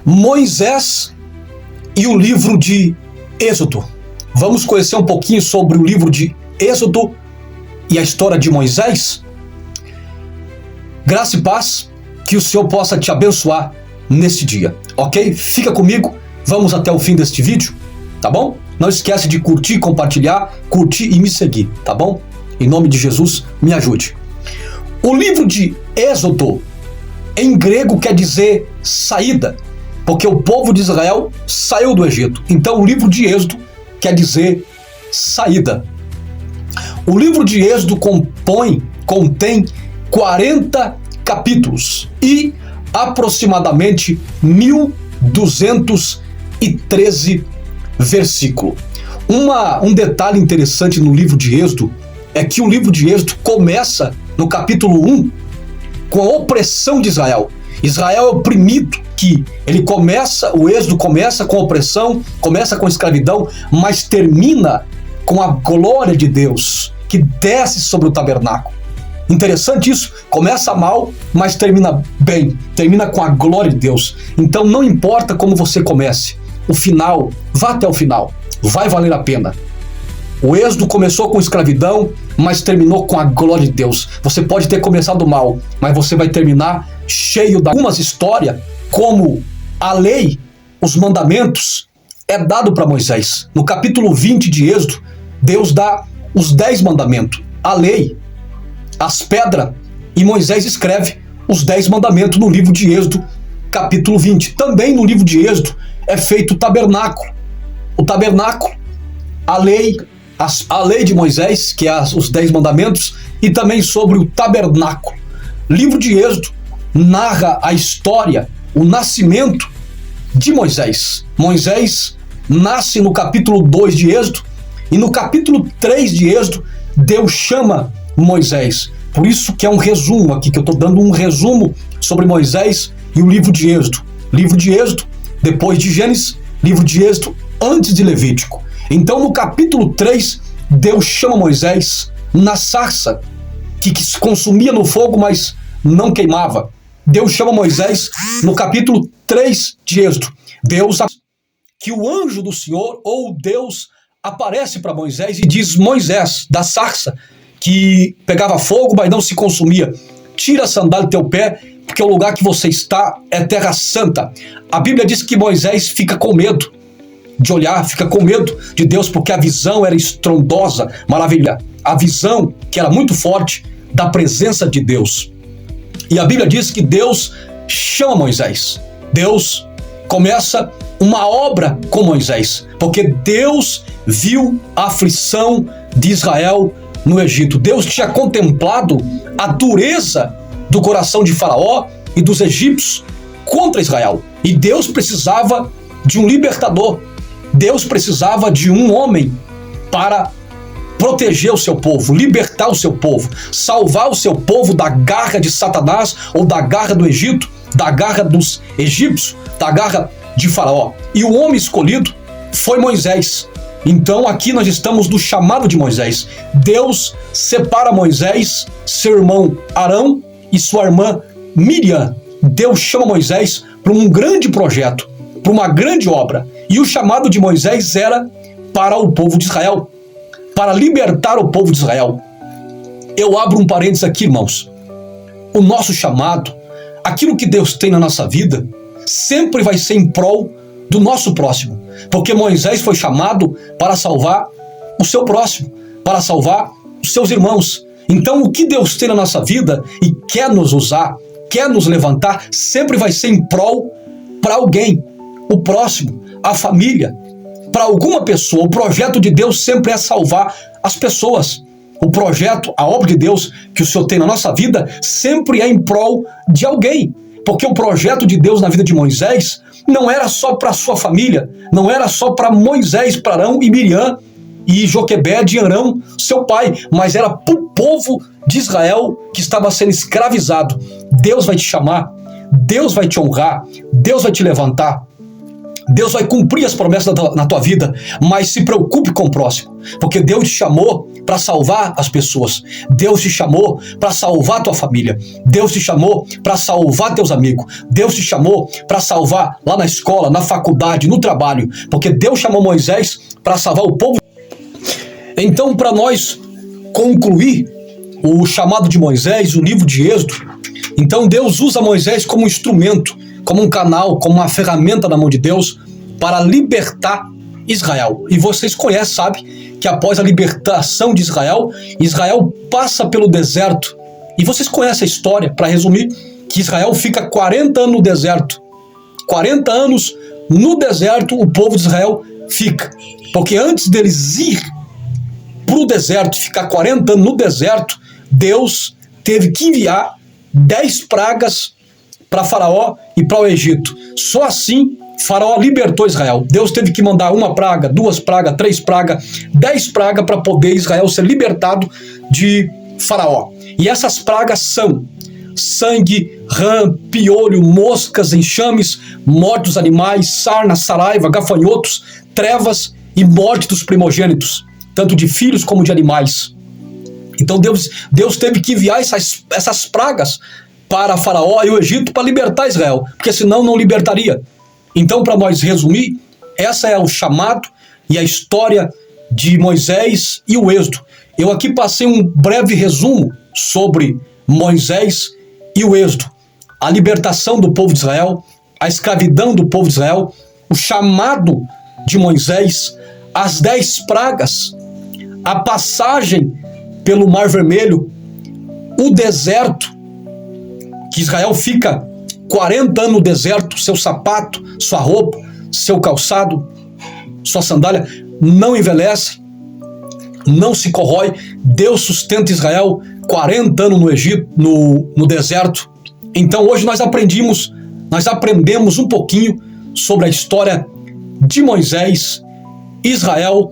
Moisés e o livro de Êxodo. Vamos conhecer um pouquinho sobre o livro de Êxodo e a história de Moisés. Graça e paz, que o Senhor possa te abençoar neste dia, ok? Fica comigo, vamos até o fim deste vídeo, tá bom? Não esquece de curtir, compartilhar, curtir e me seguir, tá bom? Em nome de Jesus, me ajude. O livro de Êxodo, em grego, quer dizer saída, porque o povo de Israel saiu do Egito. Então o livro de Êxodo quer dizer saída. O livro de Êxodo contém 40 capítulos e aproximadamente 1213 versículos. Um detalhe interessante no livro de Êxodo é que o livro de Êxodo começa no capítulo 1 com a opressão de Israel. Israel é oprimido, o Êxodo começa com opressão, começa com escravidão, mas termina com a glória de Deus que desce sobre o tabernáculo. Interessante isso, começa mal, mas termina bem, termina com a glória de Deus. Então não importa como você comece, o final, vá até o final, vai valer a pena. O Êxodo começou com escravidão, mas terminou com a glória de Deus. Você pode ter começado mal, mas você vai terminar cheio de algumas histórias, como a lei, os mandamentos, é dado para Moisés. No capítulo 20 de Êxodo, Deus dá os 10 mandamentos, a lei, as pedras, e Moisés escreve os 10 mandamentos no livro de Êxodo, capítulo 20. Também no livro de Êxodo é feito o tabernáculo. O tabernáculo, a lei de Moisés, que é os 10 mandamentos, e também sobre o tabernáculo. O livro de Êxodo narra a história, o nascimento de Moisés. Moisés nasce no capítulo 2 de Êxodo, e no capítulo 3 de Êxodo, Deus chama Moisés. Por isso que é um resumo aqui, que eu estou dando um resumo sobre Moisés e o livro de Êxodo. Livro de Êxodo, depois de Gênesis, livro de Êxodo, antes de Levítico. Então, no capítulo 3, Deus chama Moisés na sarça, que se consumia no fogo, mas não queimava. Deus chama Moisés no capítulo 3 de Êxodo. Que o anjo do Senhor, ou Deus, aparece para Moisés e diz: Moisés, da sarça, que pegava fogo, mas não se consumia, tira a sandália do teu pé, porque o lugar que você está é terra santa. A Bíblia diz que Moisés fica com medo de olhar, fica com medo de Deus, porque a visão era estrondosa, maravilhosa. A visão que era muito forte da presença de Deus. E a Bíblia diz que Deus chama Moisés. Deus começa uma obra com Moisés, porque Deus viu a aflição de Israel no Egito. Deus tinha contemplado a dureza do coração de Faraó e dos egípcios contra Israel. E Deus precisava de um libertador. Deus precisava de um homem para proteger o seu povo, libertar o seu povo, salvar o seu povo da garra de Satanás ou da garra do Egito, da garra dos egípcios, da garra de Faraó. E o homem escolhido foi Moisés. Então aqui nós estamos no chamado de Moisés. Deus separa Moisés, seu irmão Arão e sua irmã Miriam. Deus chama Moisés para um grande projeto, para uma grande obra. E o chamado de Moisés era para o povo de Israel, para libertar o povo de Israel. Eu abro um parênteses aqui, irmãos. O nosso chamado, aquilo que Deus tem na nossa vida, sempre vai ser em prol do nosso próximo. Porque Moisés foi chamado para salvar o seu próximo, para salvar os seus irmãos. Então o que Deus tem na nossa vida e quer nos usar, quer nos levantar, sempre vai ser em prol para alguém, o próximo, a família, para alguma pessoa. O projeto de Deus sempre é salvar as pessoas. O projeto, a obra de Deus que o Senhor tem na nossa vida sempre é em prol de alguém. Porque o projeto de Deus na vida de Moisés não era só para a sua família, não era só para Moisés, para Arão e Miriam e Joquebede e Arão, seu pai, mas era para o povo de Israel que estava sendo escravizado. Deus vai te chamar, Deus vai te honrar, Deus vai te levantar. Deus vai cumprir as promessas na tua vida, mas se preocupe com o próximo, porque Deus te chamou para salvar as pessoas. Deus te chamou para salvar tua família. Deus te chamou para salvar teus amigos. Deus te chamou para salvar lá na escola, na faculdade, no trabalho, porque Deus chamou Moisés para salvar o povo. Então, para nós concluir o chamado de Moisés, o livro de Êxodo, então Deus usa Moisés como um instrumento, como um canal, como uma ferramenta na mão de Deus para libertar Israel. E vocês conhecem, sabe, que após a libertação de Israel, Israel passa pelo deserto. E vocês conhecem a história, para resumir, que Israel fica 40 anos no deserto. 40 anos no deserto o povo de Israel fica. Porque antes deles ir para o deserto, ficar 40 anos no deserto, Deus teve que enviar 10 pragas para Faraó e para o Egito. Só assim Faraó libertou Israel. Deus teve que mandar 1 praga, 2 pragas, 3 pragas, 10 pragas para poder Israel ser libertado de Faraó. E essas pragas são sangue, rã, piolho, moscas, enxames, morte dos animais, sarna, saraiva, gafanhotos, trevas e morte dos primogênitos, tanto de filhos como de animais. Então Deus teve que enviar essas pragas para Faraó e o Egito para libertar Israel, porque senão não libertaria. Então, para nós resumir, essa é o chamado e a história de Moisés e o Êxodo. Eu aqui passei um breve resumo sobre Moisés e o Êxodo, a libertação do povo de Israel, a escravidão do povo de Israel, o chamado de Moisés, as 10 pragas, a passagem pelo Mar Vermelho, o deserto, que Israel fica 40 anos no deserto, seu sapato, sua roupa, seu calçado, sua sandália não envelhece, não se corrói. Deus sustenta Israel 40 anos no Egito, no deserto. Então hoje nós aprendemos um pouquinho sobre a história de Moisés, Israel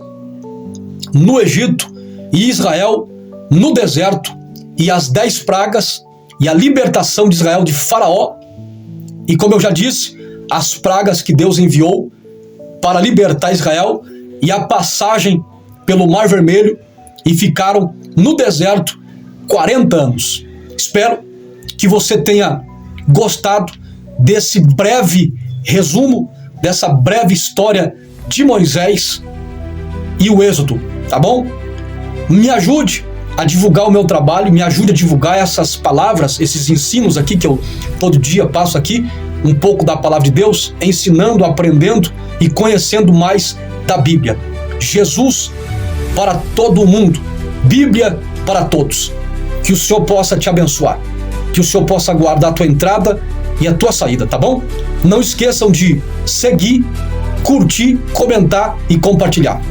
no Egito e Israel no deserto, e as 10 pragas e a libertação de Israel de Faraó. E como eu já disse, as pragas que Deus enviou para libertar Israel e a passagem pelo Mar Vermelho, e ficaram no deserto 40 anos. Espero que você tenha gostado desse breve resumo, dessa breve história de Moisés e o Êxodo, tá bom? Me ajude a divulgar o meu trabalho, me ajude a divulgar essas palavras, esses ensinos aqui que eu todo dia passo aqui, um pouco da palavra de Deus, ensinando, aprendendo e conhecendo mais da Bíblia. Jesus para todo mundo, Bíblia para todos. Que o Senhor possa te abençoar, que o Senhor possa guardar a tua entrada e a tua saída, tá bom? Não esqueçam de seguir, curtir, comentar e compartilhar.